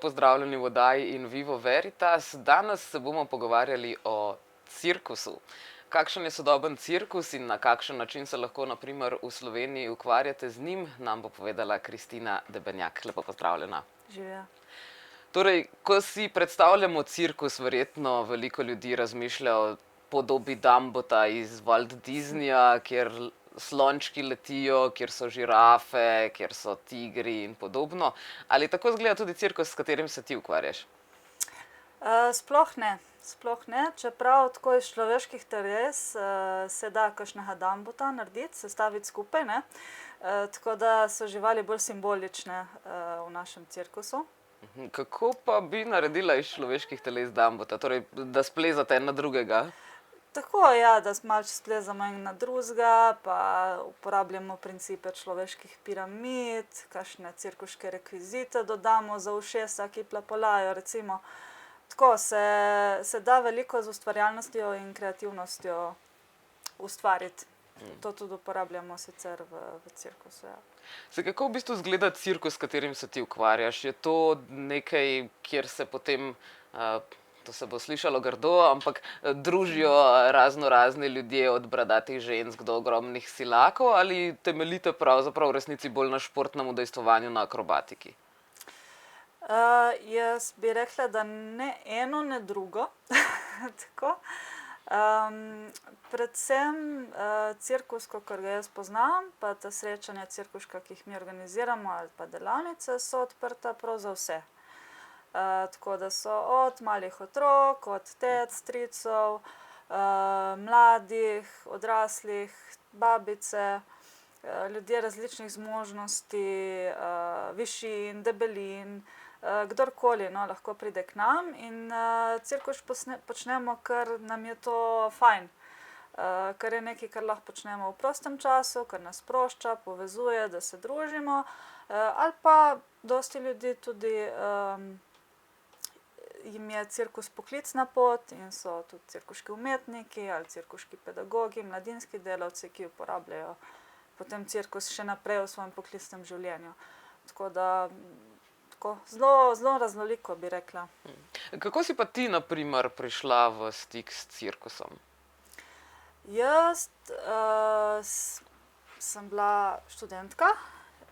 pozdravljeni v oddaji In Vivo Veritas. Danes se bomo pogovarjali o cirkusu. Kakšen je sodoben cirkus in na kakšen način se lahko na primer v Sloveniji ukvarjate z njim, nam bo povedala Kristina Debenjak. Lepo pozdravljena. Živja. Torej, ko si predstavljamo cirkus, verjetno veliko ljudi razmišlja o podobi Dumbota iz Walt Disneyja, kjer slončki letijo, kjer so žirafe, kjer so tigri in podobno. Ali tako izgleda tudi cirkus, s katerim se ti ukvarjaš? Sploh ne, čeprav tako iz človeških teles se da kakšnega Dumbota narediti, sestaviti skupaj, ne. Tako da so živali bolj simbolične v našem cirkusu. Kako pa bi naredila iz človeških teles Dumbota, torej da splezate en na drugega? Tako, ja, da malce splezamo en na drugega, pa uporabljamo principe človeških piramid, kakšne cirkuške rekvizite dodamo za ušesa, ki plapolajo, recimo. Tako se da veliko z ustvarjalnostjo in kreativnostjo ustvariti. To tudi uporabljamo sicer v cirkusu, ja. Kako v bistvu izgleda cirkus, s katerim se ti ukvarjaš? Je to nekaj, kjer se potem, to se bo slišalo grdo, ampak družijo razni ljudje, od bradatih žensk do ogromnih silakov, ali temeljite pravzaprav v resnici bolj na športnem udejstvovanju, na akrobatiki? Jaz bi rekla, da ne eno, ne drugo. Tako. Predvsem cirkus, kakor ga jaz poznam, pa ta srečanja cirkuška, ki jih mi organiziramo, ali pa delavnice, so odprta prav za vse. Tako da so od malih otrok, od tet, stricev, mladih, odraslih, babice, ljudje različnih zmožnosti, višin, debelin, kdorkoli, no, lahko pride k nam in cirkus počnemo, ker nam je to fajn. Ker je nekaj, kar lahko počnemo v prostem času, kar nas sprošča, povezuje, da se družimo, ali pa dosti ljudi tudi jim je cirkus poklicna pot in so tudi cirkuški umetniki ali cirkuški pedagogi, mladinski delavci, ki uporabljajo potem cirkus še naprej v svojem poklicnem življenju. Tako da zelo raznoliko, bi rekla. Kako si pa ti na primer prišla v stik s cirkusom? Jaz sem bila študentka,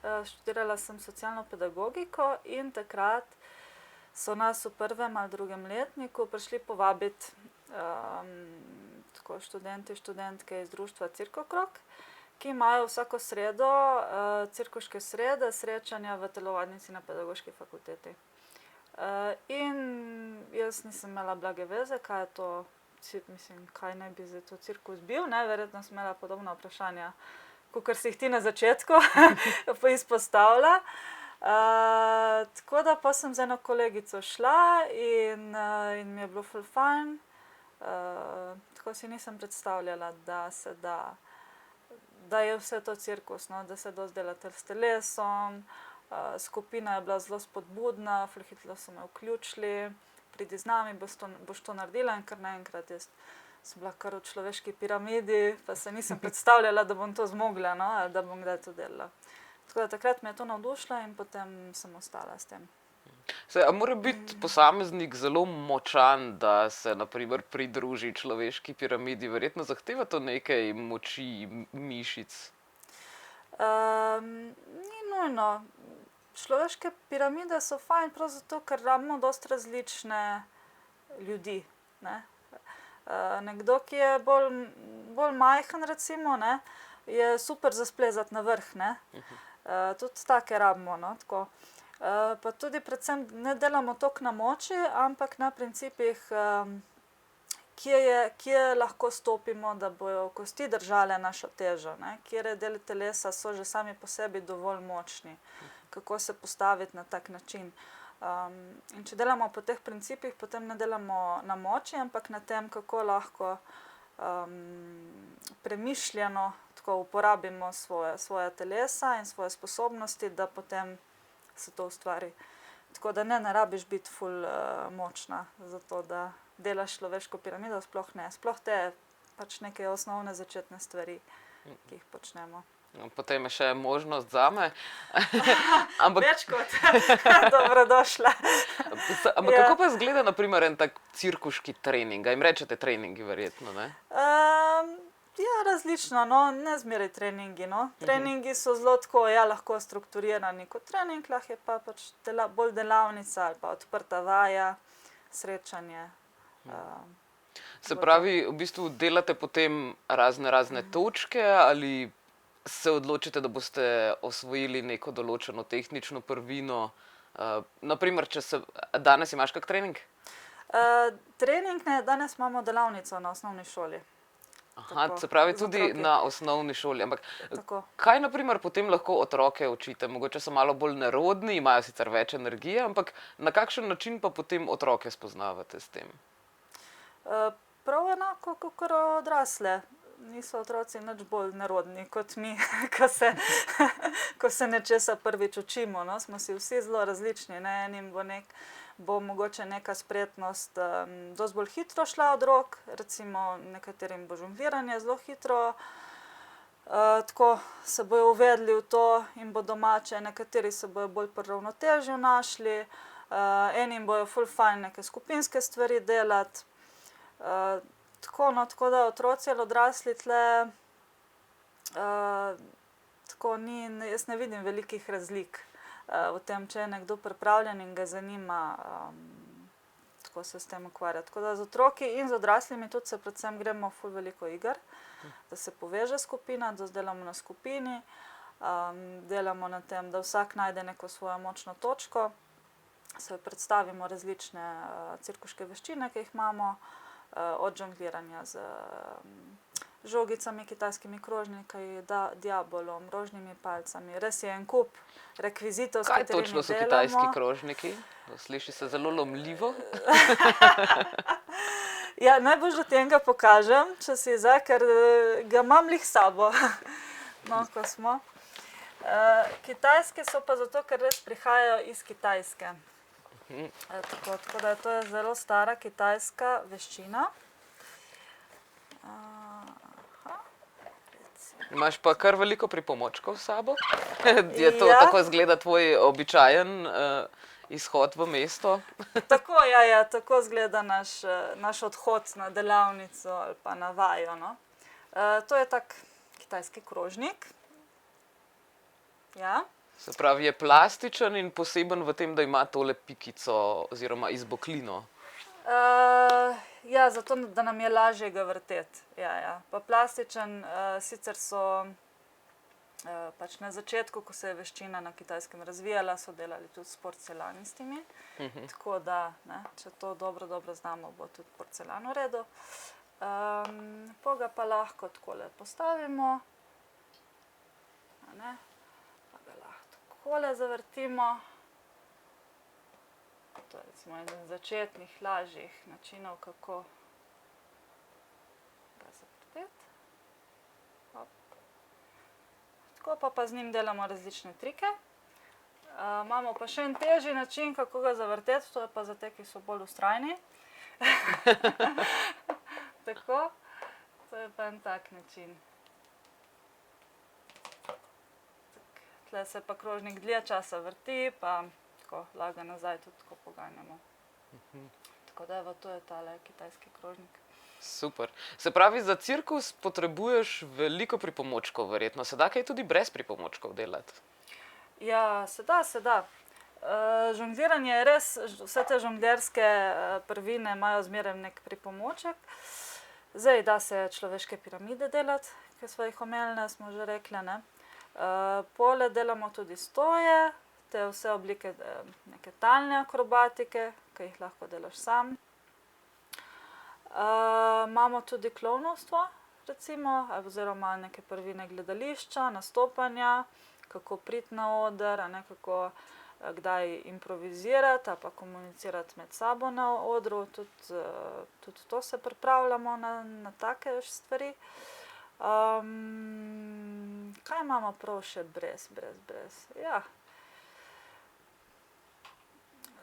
študirala sem socialno pedagogiko in takrat so nas v prvem ali drugem letniku prišli povabiti tako študenti, študentke iz društva Cirkokrog, ki imajo vsako sredo cirkuške srede, srečanja v telovadnici na pedagoški fakulteti. In jaz nisem imela blage veze, kaj je to, mislim, kaj naj bi zdaj to cirkus bil, ne, verjetno sem imela podobna vprašanja, kakor si jih ti na začetku izpostavila. Tako da pa sem z eno kolegico šla in mi je bilo ful fajn. Tako si nisem predstavljala, da je vse to cirkus, no, da se dosti delate s telesom. Skupina je bila zelo spodbudna, ful hitro so me vključili, pridi z nami, boš to naredila, in kar naenkrat jaz sem bila kar v človeški piramidi, pa se nisem predstavljala, da bom to zmogla, no, ali da bom kdaj to delala. Tako da takrat me je to navdušilo in potem sem ostala s tem. A mora biti posameznik zelo močan, da se na primer pridruži človeški piramidi? Verjetno zahteva to nekaj moči, mišic. Ni nujno. Človeške piramide so fajn prav zato, ker rabimo dosti različne ljudi, ne. Nekdo, ki je bolj majhen, recimo, ne, je super za splezati na vrh, ne. Tudi take rabimo, no, tako. Pa tudi predvsem ne delamo toliko na moči, ampak na principih, kje lahko stopimo, da bojo kosti držale našo težo, ne, katere deli telesa so že sami po sebi dovolj močni, kako se postaviti na tak način. In če delamo po teh principih, potem ne delamo na moči, ampak na tem, kako lahko premišljeno tako uporabimo svoja telesa in svoje sposobnosti, da potem se to ustvari. Tako da ne rabiš biti ful močna za to, da delaš človeško piramido, sploh ne. Sploh te pač neke osnovne začetne stvari, ki jih počnemo. Potem je še možnost zame. Ampak, Več kot dobrodošla. ampak Ja. kako pa izgleda, na primer, en tak cirkuški trening? A jim rečete treningi, verjetno, ne? Ja, različno, no, ne zmeraj treningi. No. Treningi so zelo tako, ja, lahko strukturirani kot trening, lahko je pa pač bolj delavnica ali pa odprta vaja, srečanje. Se pravi, v bistvu delate potem razne točke ali se odločite, da boste osvojili neko določeno tehnično prvino? Naprimer, danes imaš kak trening? Trening ne, danes imamo delavnico na osnovni šoli. Aha, Tako, se pravi z tudi otroki. na osnovni šoli. Ampak Tako. kaj, na primer, potem lahko otroke učite? Mogoče so malo bolj nerodni, imajo sicer več energije, ampak na kakšen način pa potem otroke spoznavate s tem? Prav enako kot odrasle. Niso otroci nič bolj nerodni kot mi, ko se nečesa prvič učimo. No? Smo si vsi zelo različni. Ne? Enim bo mogoče neka spretnost dosti bolj hitro šla od rok, recimo nekaterim bo žongliranje zelo hitro. Tako se bojo uvedli v to in bo domače, nekateri se bojo bolj pri ravnotežju našli, enim bojo ful fajn neke skupinske stvari delati. Tako da otroci ali odrasli tle, tako jaz ne vidim velikih razlik v tem, če je nekdo pripravljen in ga zanima tako se s tem ukvarjati. Tako da z otroki in z odraslimi tudi se predvsem gremo ful veliko iger, da se poveže skupina, da delamo na skupini, delamo na tem, da vsak najde neko svojo močno točko, se predstavimo različne cirkuške veščine, ki jih imamo, od žongliranja z žogicami, kitajskimi krožniki, diabolom, rožnimi palcami. Res je en kup rekvizitov, s Kaj katerimi točno so delamo. kitajski krožniki? Sliši se zelo lomljivo. Ja, najbolj že tem ga pokažem, če si zdaj, ker ga imam lih s sabo. No, ko smo. Kitajske so pa zato, ker res prihajajo iz Kitajske. Tako da to je zelo stara kitajska veščina. Imaš pa kar veliko pripomočkov s sabo. Je to Ja. tako izgleda tvoj običajen izhod v mesto? Tako, ja, tako izgleda naš odhod na delavnico ali pa na vajo. No. To je tak kitajski krožnik. Ja. Se pravi, je plastičen in poseben v tem, da ima tole pikico oziroma izboklino. Ja, zato da nam je lažje ga vrteti. Ja. Pa plastičen, sicer so pač na začetku, ko se je veščina na Kitajskem razvijala, so delali tudi s porcelanistimi. Tako da, ne, če to dobro znamo, bo tudi porcelan v redu. Po ga pa lahko takole postavimo. Ne, pa ga lahko takole zavrtimo. To je recimo eden začetnih, lažjih načinov, kako ga zavrteti. Tako pa z njim delamo različne trike. Imamo pa še en težji način, kako ga zavrteti, to je pa za te, ki so bolj vztrajni. Tako, to je pa en tak način. Tle se pa krožnik dlje časa vrti, pa tako laga nazaj tudi tako poganjamo. Tako da evo, to je tale kitajski krožnik. Super. Se pravi, za cirkus potrebuješ veliko pripomočkov, verjetno. Se da kaj tudi brez pripomočkov delati? Ja, se da. Žongliranje je res, vse te žonglerske prvine imajo zmeraj nek pripomoček. Zdaj da se človeške piramide delati, ki smo jih omenili, smo že rekli, ne. Pole delamo tudi stoje, te vse oblike neke talne akrobatike, ki jih lahko delaš sam. Imamo tudi klovnovstvo, recimo, oziroma neke prvine gledališča, nastopanja, kako priti na oder, a ne, kako kdaj improvizirati ali pa komunicirati med sabo na odru, tudi to se pripravljamo na take stvari. Kaj imamo prav še brez? Ja.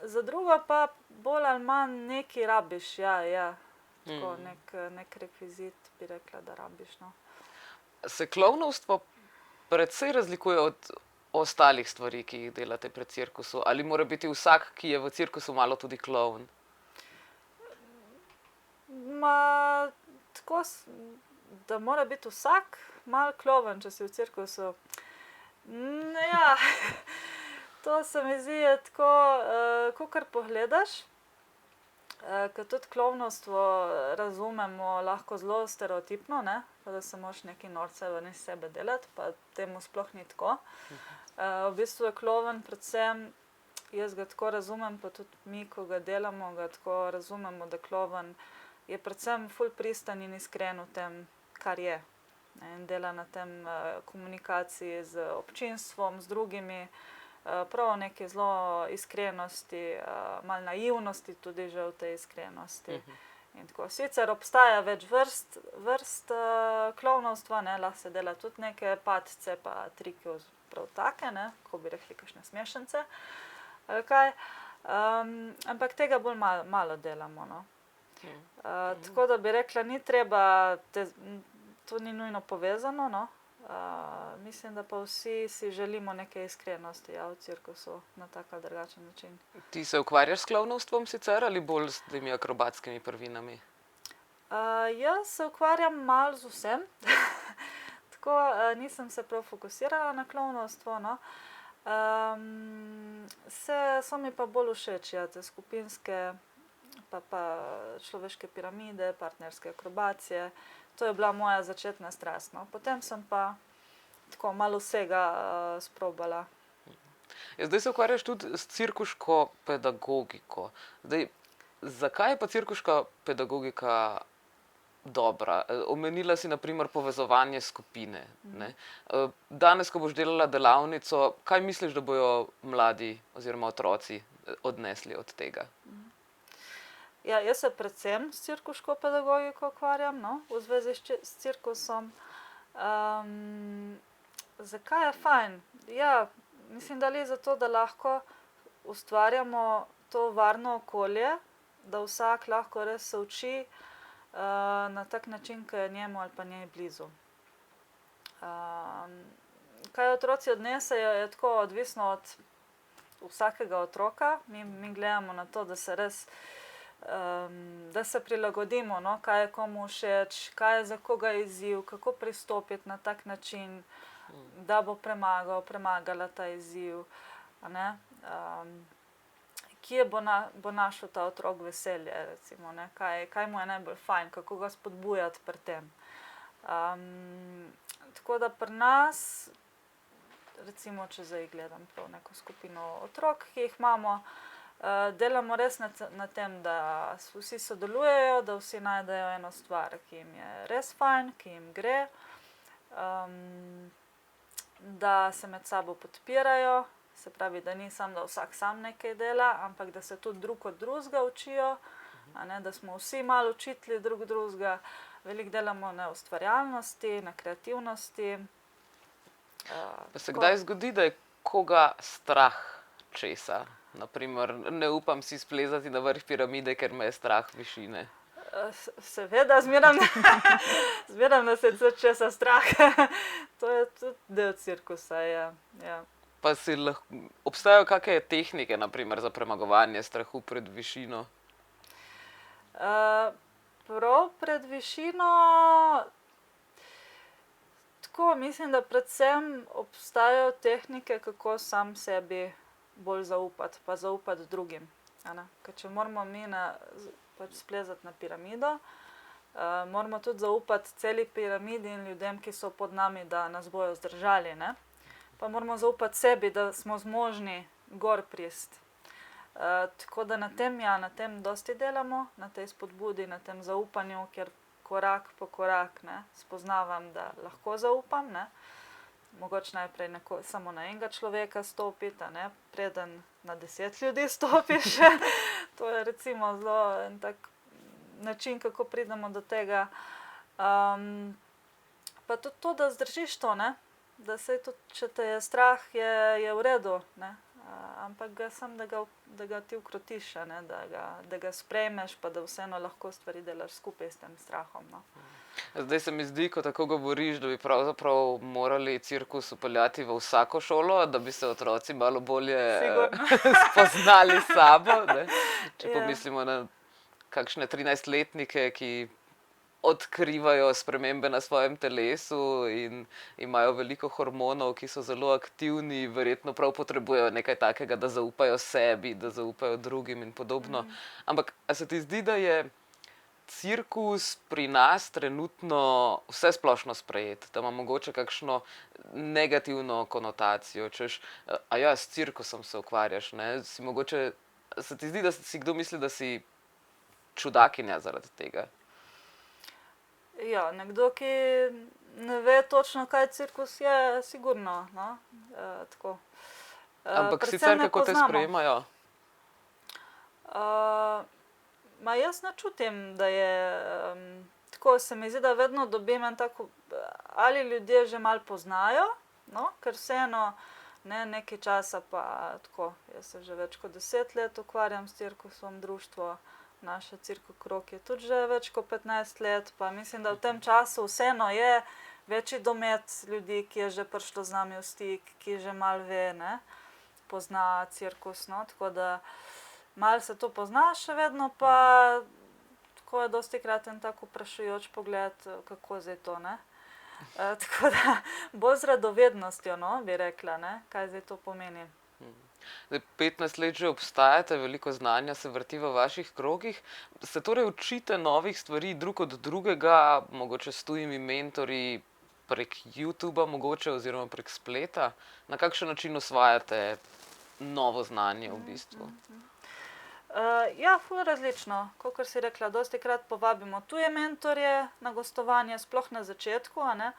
Za drugo pa bolj ali manj nekaj rabiš, ja. Tako, nek rekvizit bi rekla, da rabiš, no. Se klovnovstvo precej razlikuje od ostalih stvari, ki jih delate pri cirkusu? Ali mora biti vsak, ki je v cirkusu, malo tudi klovn? Tako, da mora biti vsak mal klovn, če si v cirkusu. Ja, to se mi zdi tako, kakor pogledaš, ker tudi klovnovstvo razumemo lahko zelo stereotipno, ne? Pa da se moraš nekaj norceva iz sebe delati, pa temu sploh ni tako. V bistvu je klovn predvsem, jaz ga tako razumem, pa tudi mi, ko ga delamo, ga tako razumemo, da klovn je predvsem ful pristan in iskren v tem, kar je. In dela na tem komunikaciji z občinstvom, z drugimi, prav neke zelo iskrenosti, malo naivnosti tudi že v tej iskrenosti. In tako. Sicer obstaja več vrst klovnovstva, ne, lahko se dela tudi neke padce pa trike prav take, ne, ko bi rekli kakšne smešence, ali kaj. Ampak tega bolj malo delamo, no. Tako da bi rekla, ni treba, to ni nujno povezano, no. Mislim, da pa vsi si želimo neke iskrenosti, ja, v cirkusu na tak ali drugačen način. Ti se ukvarjaš s klovnovstvom sicer ali bolj s temi akrobatskimi prvinami? Jaz se ukvarjam malo z vsem. Tako, nisem se prav fokusirala na klovnovstvo, no. So mi pa bolj všeč, ja, te skupinske pa človeške piramide, partnerske akrobacije. To je bila moja začetna strast, no. Potem sem pa tako malo vsega sprobala. Ja, zdaj se ukvarjaš tudi s cirkuško pedagogiko. Zdaj, zakaj je pa cirkuška pedagogika dobra? Omenila si na primer povezovanje skupine, ne? Danes, ko boš delala delavnico, kaj misliš, da bojo mladi oziroma otroci odnesli od tega? Ja, jaz se predvsem s cirkuško pedagogiko ukvarjam, no, v zvezi s cirkusom. Zakaj je fajn? Ja, mislim, da le zato, da lahko ustvarjamo to varno okolje, da vsak lahko res se uči na tak način, ki je njemu ali pa njej blizu. Kaj otroci odnesejo, je tako odvisno od vsakega otroka. Mi gledamo na to, da se res da se prilagodimo, no, kaj je komu všeč, kaj je za koga izziv, kako pristopiti na tak način, da bo premagala ta izziv, a ne. Kje bo našel ta otrok veselje, recimo, ne, kaj mu je najbolj fajn, kako ga spodbujati pri tem. Tako da pri nas, recimo, če zdaj gledam prav neko skupino otrok, ki jih imamo, delamo res na tem, da vsi sodelujejo, da vsi najdejo eno stvar, ki jim je res fajn, ki jim gre, da se med sabo podpirajo, se pravi, da ni samo, da vsak sam nekaj dela, ampak da se tudi drug od drugega učijo, a ne, da smo vsi malo učitelji drug drugega, veliko delamo na ustvarjalnosti, na kreativnosti. Pa se kdaj zgodi, da je koga strah česa? Naprimer, ne upam si splezati na vrh piramide, ker me je strah višine. Seveda, zmeraj nas je tudi česa strah. To je tudi del cirkusa, ja. Pa obstajajo kakšne tehnike, naprimer, za premagovanje strahu pred višino? Prav pred višino, tako mislim, da predvsem obstajajo tehnike, kako sam sebi bolj zaupati, pa zaupati drugim, a ne. Ker če moramo mi pač splezati na piramido, moramo tudi zaupati celi piramidi in ljudem, ki so pod nami, da nas bojo zdržali, ne. Pa moramo zaupati sebi, da smo zmožni gor priti. Tako da na tem dosti delamo, na tej spodbudi, na tem zaupanju, kjer korak po korak, ne, spoznavam, da lahko zaupam, ne. Mogoče najprej samo na enega človeka stopiti, a ne, preden na 10 ljudi stopiš. To je recimo zelo en tak način, kako pridemo do tega. Pa tudi to, da zdržiš to, ne, da saj tudi, če te je strah, je v redu, ne. ampak sem, da ga ti ukrotiš, ne? Da ga sprejmeš, pa da vseeno lahko stvari delaš skupaj s tem strahom. No? Zdaj se mi zdi, ko tako govoriš, da bi pravzaprav morali cirkus upeljati v vsako šolo, da bi se otroci malo bolje spoznali s sabo. Ne? Če pomislimo na kakšne 13-letnike, ki odkrivajo spremembe na svojem telesu in imajo veliko hormonov, ki so zelo aktivni, verjetno prav potrebujejo nekaj takega, da zaupajo sebi, da zaupajo drugim in podobno. Ampak a se ti zdi, da je cirkus pri nas trenutno vse splošno sprejet, da ima mogoče kakšno negativno konotacijo, češ, a ja, s cirkusom se ukvarjaš, ne? Se ti zdi, da si kdo misli, da si čudakinja zaradi tega? Ja, nekdo, ki ne ve točno, kaj cirkus je, sigurno. No? Tako. Ampak sicer kako te sprejemajo? Jaz ne čutim, da je tako, se mi zdi, da vedno dobim en tako, ali ljudje že malo poznajo, no? Ker vseeno nekaj časa pa tako, jaz se že več kot 10 let ukvarjam s cirkusom, društvo naše Cirko Krog je tudi že več kot 15 let, pa mislim, da v tem času vseeno je večji domet ljudi, ki je že prišlo z nami v stik, ki že malo ve, ne, pozna cirkus, no, tako da malo se to pozna, še vedno pa tako je dostikrat en tak vprašujoč pogled, kako zdaj to, ne. Tako da bolj z radovednostjo, no, bi rekla, ne, kaj zdaj to pomeni. Zdaj, 15 let že obstajate, veliko znanja se vrti v vaših krogih. Se torej učite novih stvari drug od drugega, mogoče s tujimi mentorji prek YouTuba mogoče oziroma prek spleta? Na kakšen način osvajate novo znanje v bistvu? Ja, ful različno. Kakor si rekla, dostikrat povabimo tuje mentorje na gostovanje, sploh na začetku, a ne,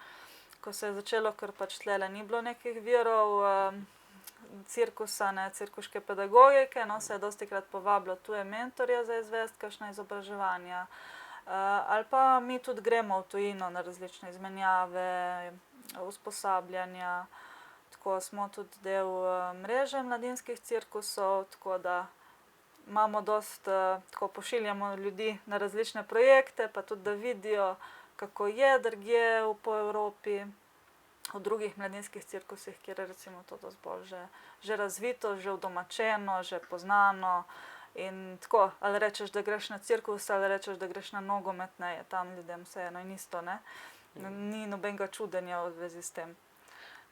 ko se je začelo, ker pač tlele ni bilo nekih virov cirkusa, ne, cirkuške pedagogike, no, se je dostikrat povabilo tuje mentorje za izvesti kakšna izobraževanja. Ali pa mi tudi gremo v tujino na različne izmenjave, usposabljanja, tako smo tudi del mreže mladinskih cirkusov, tako da imamo tako pošiljamo ljudi na različne projekte, pa tudi da vidijo, kako je drugje po Evropi, v drugih mladinskih cirkusih, kjer je recimo to dosti bolj že razvito, že udomačeno, že poznano. In tako, ali rečeš, da greš na cirkus, ali rečeš, da greš na nogomet, ne, je tam ljudem vseeno in isto, ne. Ni nobenega čudenja v zvezi s tem.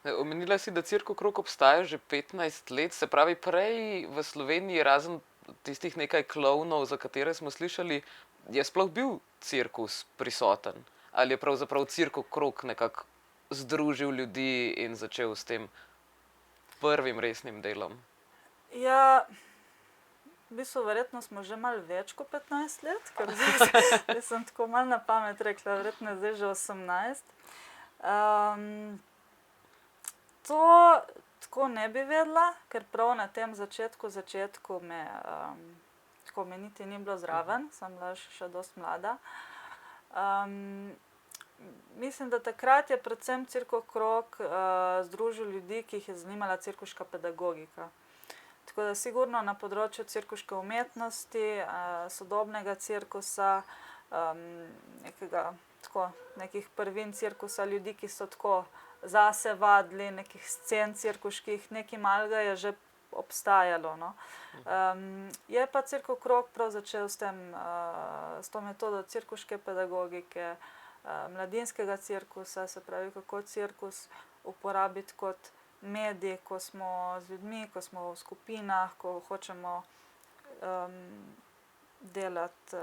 Omenila si, da Cirko Krog obstaja že 15 let, se pravi prej v Sloveniji, razen tistih nekaj klovnov, za katere smo slišali, je sploh bil cirkus prisoten? Ali je pravzaprav Cirko Krog nekako združil ljudi in začel s tem prvim resnim delom? Ja, v bistvu verjetno smo že malo več kot 15 let, ker zdaj sem tako malo na pamet rekla, verjetno je zdaj že 18. To tako ne bi vedela, ker prav na tem začetku me niti ni bilo zraven, sem bila še dosti mlada. Mislim, da takrat je predvsem Cirko Krog združil ljudi, ki jih je zanimala cirkuška pedagogika. Tako da sigurno na področju cirkuške umetnosti, sodobnega cirkusa, nekih prvin cirkusa, ljudi, ki so tako zase vadili, nekih scen cirkuških, nekaj malega je že obstajalo, no. Je pa Cirko Krog prav začel s to metodo cirkuške pedagogike, mladinskega cirkusa, se pravi, kako cirkus uporabiti kot medij, ko smo z ljudmi, ko smo v skupinah, ko hočemo delati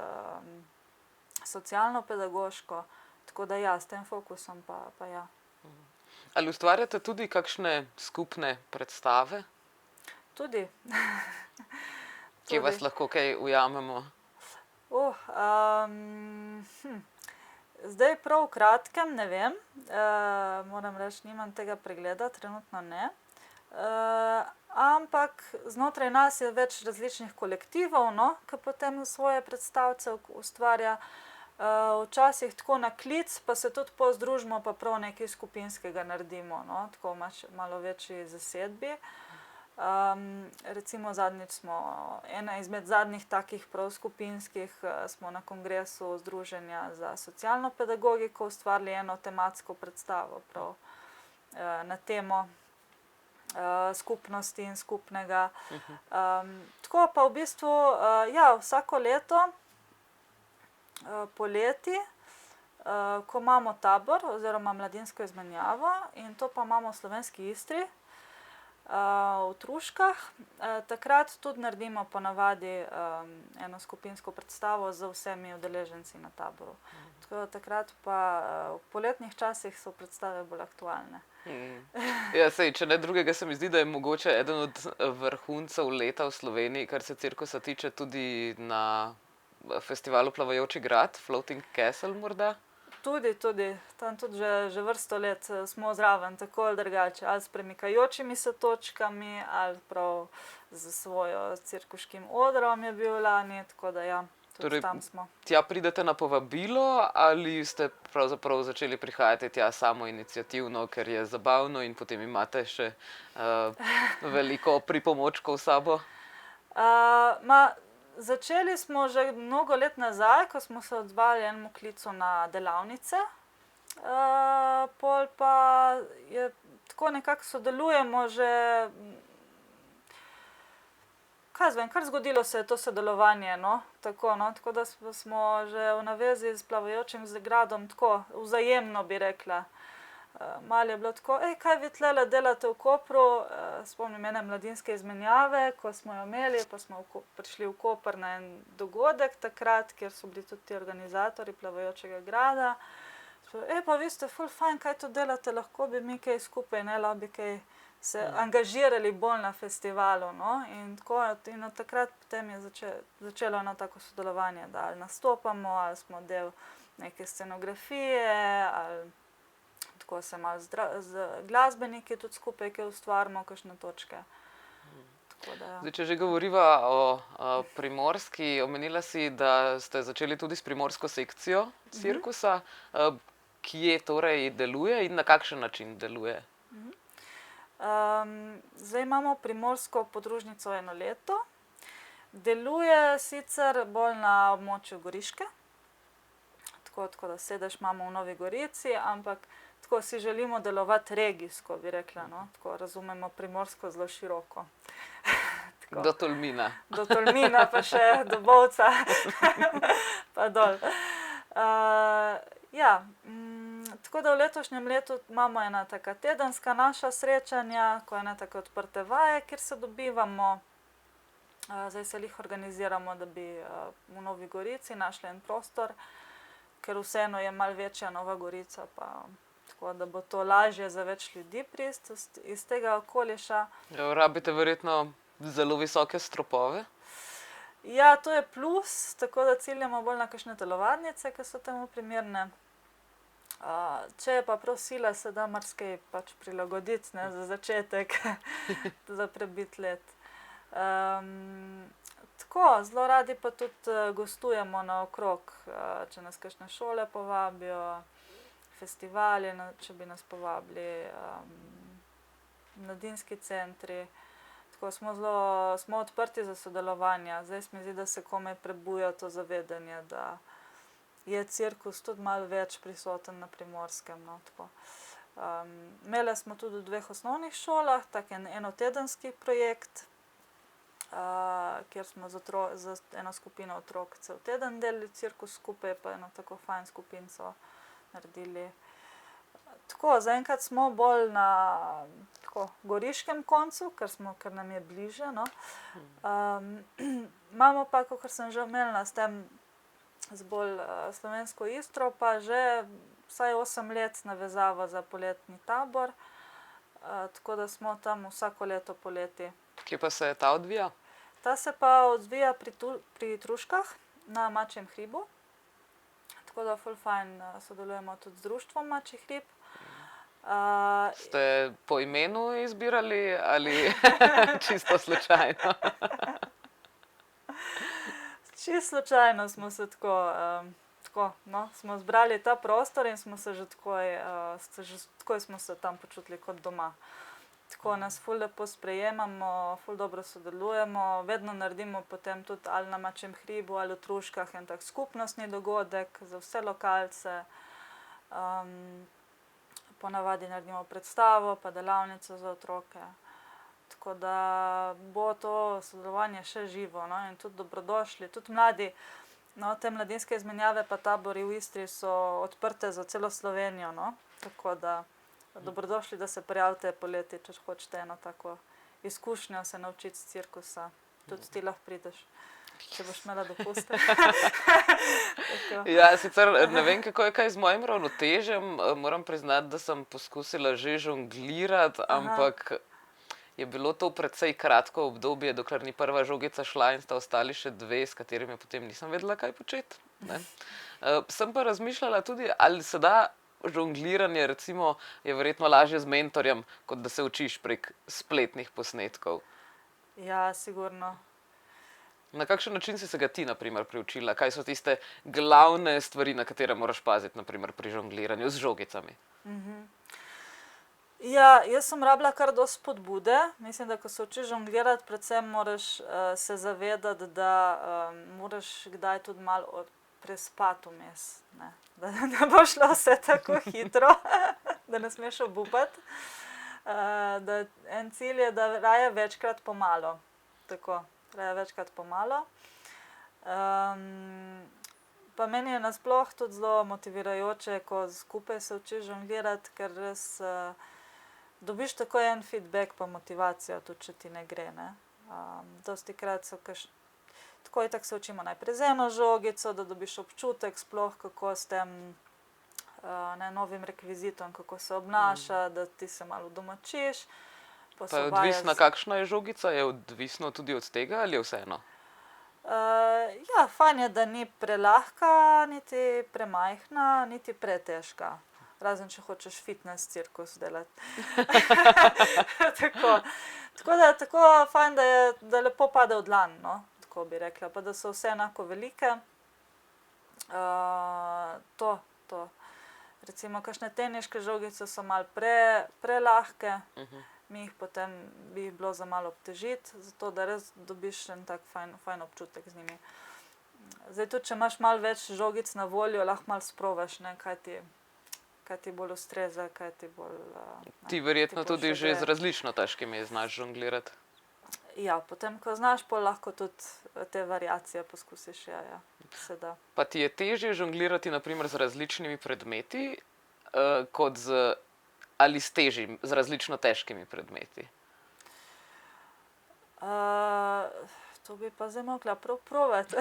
socialno-pedagoško, tako da ja, s tem fokusom pa ja. Ali ustvarjate tudi kakšne skupne predstave? Tudi. Kje vas lahko kaj ujamemo? Zdaj prav v kratkem ne vem, moram reči, nimam tega pregleda, trenutno ne. Ampak znotraj nas je več različnih kolektivov, no, ki potem svoje predstavce ustvarja. Včasih tako na klic, pa se tudi združimo pa prav nekaj skupinskega naredimo, no, tako malo večji zasedbi. Recimo ena izmed zadnjih takih prav skupinskih, smo na kongresu Združenja za socialno pedagogiko ustvarili eno tematsko predstavo prav na temo skupnosti in skupnega. Tako pa v bistvu, vsako leto poleti, ko imamo tabor oziroma mladinsko izmenjavo, in to pa imamo v Slovenski Istri, v Truškah, takrat tudi naredimo ponavadi eno skupinsko predstavo z vsemi udeleženci na taboru. Tako da takrat pa v poletnih časih so predstave bolj aktualne. Ja, sej, če ne drugega, se mi zdi, da je mogoče eden od vrhuncev leta v Sloveniji, kar se cirkusa tiče, tudi na festivalu Plavajoči grad, Floating Castle morda. Tudi, tam tudi že vrsto let smo zraven, tako ali drugače, ali s premikajočimi se točkami, ali prav z svojo cirkuškim odrom je bil lani, tako da ja, tudi Torej, tam smo. Tja pridete na povabilo ali ste pravzaprav začeli prihajati tja samoiniciativno, ker je zabavno in potem imate še veliko pripomočkov s sabo? Začeli smo že mnogo let nazaj, ko smo se odzvali enemu klicu na delavnice. Pol pa je tako nekako sodelujemo že, kar zgodilo se je to sodelovanje, no. Tako da smo že v navezi s Plavajočim gradom tako vzajemno, bi rekla. Malo je bilo tako, kaj vi tlele delate v Kopru, spomnim ene mladinske izmenjave, ko smo jo imeli, pa smo prišli v Koper na en dogodek takrat, kjer so bili tudi ti organizatorji Plavajočega grada. Pa vi ste ful fajn, kaj to delate, lahko bi mi kaj skupaj, ne, lahko bi kaj se angažirali bolj na festivalu, no. In od takrat potem je začelo eno tako sodelovanje, da ali nastopamo, ali smo del neke scenografije, ali tako se malo z glasbeniki tudi skupaj kaj ustvarimo, kakšne točke. Tako da, ja. Zdaj, če že govoriva o Primorski, omenila si, da ste začeli tudi s primorsko sekcijo cirkusa. Kje torej deluje in na kakšen način deluje? Zdaj imamo primorsko podružnico eno leto. Deluje sicer bolj na območju Goriške, tako da sedež imamo v Novi Gorici, ampak tako si želimo delovati regijsko, bi rekla, no. Tako razumemo Primorsko zelo široko. Do Tolmina. Do Tolmina, pa še do Bovca, pa dol. Tako da v letošnjem letu imamo ena taka tedenska naša srečanja, ko ene take odprte vaje, kjer se dobivamo. Zdaj se glih organiziramo, da bi v Novi Gorici našli en prostor, ker vseeno je malo večja Nova Gorica, pa tako da bo to lažje za več ljudi priti iz tega okoliša. Rabite verjetno zelo visoke stropove? Ja, to je plus, tako da ciljamo bolj na kakšne telovadnice, ki so temu primerne. Če je pa prav sila, se da marsikaj pač prilagoditi, ne, za začetek, za prebit let. Tako, zelo radi pa tudi gostujemo naokrog, če nas kakšne šole povabijo, festivali, če bi nas povabili, mladinski centri. Tako smo odprti za sodelovanja. Zdaj se mi zdi, da se komaj prebuja to zavedanje, da je cirkus tudi malo več prisoten na Primorskem, no, tako. Imeli smo tudi v 2 osnovnih šolah tak enotedenski projekt, kjer smo z eno skupino otrok cel teden delali cirkus skupaj, pa eno tako fajn skupinco naredili. Tako, zaenkrat smo bolj na tako goriškem koncu, ker nam je bliže, no. Imamo pa, kakor sem že omenila, s tem z bolj Slovensko Istro pa že vsaj 8 let navezavo za poletni tabor, tako da smo tam vsako leto poleti. Kje pa se ta odvija? Ta se pa odvija pri Truškah na Mačjem hribu, tako da ful fajn sodelujemo tudi z društvom Mačji hrib. Ste po imenu izbirali ali čisto slučajno? Čisto slučajno smo se tako, no, smo zbrali ta prostor in smo se že takoj smo se tam počutili kot doma. tako nas ful lepo sprejemamo, ful dobro sodelujemo, vedno naredimo potem tudi ali na Mačjem hribu ali v Truškah en tak skupnostni dogodek za vse lokalce. Ponavadi naredimo predstavo pa delavnico za otroke. Tako da bo to sodelovanje še živo, no, in tudi dobrodošli, tudi mladi. No, te mladinske izmenjave pa tabori v Istri so odprte za celo Slovenijo, no, tako da dobrodošli, da se prijavite poleti, če hočete eno tako izkušnjo se naučiti z cirkusa. Tudi ti lahko prideš, če boš imela dopuste. Ja, sicer ne vem, kako je kaj z mojim ravnotežjem. Moram priznati, da sem poskusila že žonglirati, ampak je bilo to precej kratko obdobje, dokler ni prva žogica šla in sta ostali še dve, s katerimi potem nisem vedela, kaj početi. Sem pa razmišljala tudi, ali se da žongliranje, recimo, je verjetno lažje z mentorjem, kot da se učiš prek spletnih posnetkov. Ja, sigurno. Na kakšen način si se ga ti, na primer, priučila? Kaj so tiste glavne stvari, na katere moraš paziti, na primer, pri žongliranju z žogicami? Ja, jaz sem rabila kar dosti spodbude. Mislim, da ko se učiš žonglirati, predvsem moraš se zavedati, da moraš kdaj tudi malo prespati vmes, ne. Da ne bo šlo vse tako hitro, da ne smeš obupati. Da en cilj je, da raje večkrat pomalo. Tako, raje večkrat pomalo. Pa meni je nasploh tudi zelo motivirajoče, ko skupaj se učiš žonglirati, ker res dobiš takoj en feedback pa motivacijo, tudi če ti ne gre, ne. Dostikrat so tako itak se učimo najprej z eno žogico, da dobiš občutek sploh, kako s tem novim rekvizitom, kako se obnaša, da ti se malo udomačiš. Pa je odvisna, kakšna je žogica? Je odvisno tudi od tega ali je vseeno? Ja, fajn je, da ni prelahka, niti premajhna, niti pretežka. Razen, če hočeš fitness cirkus delati. Tako da je tako fajn, da lepo pade v dlan, no, tako bi rekla, pa da so vse enako velike. To. Recimo, kakšne teniške žogice so malo prelahke, bi jih bilo za malo obtežiti, zato da res dobiš en tak fajn občutek z njimi. Zdaj tudi, če imaš malo več žogic na voljo, lahko malo sprobaš, ne, kaj ti bolj ustreza, kaj ti bolj... Ti verjetno tudi že z različno težkimi znaš žonglirati. Ja, potem, ko znaš, pol lahko tudi te variacije poskusiš, ja, se da. Pa ti je težje žonglirati, na primer, z različnimi predmeti, kot ali s različno težkimi predmeti? To bi pa zdaj mogla prav probati.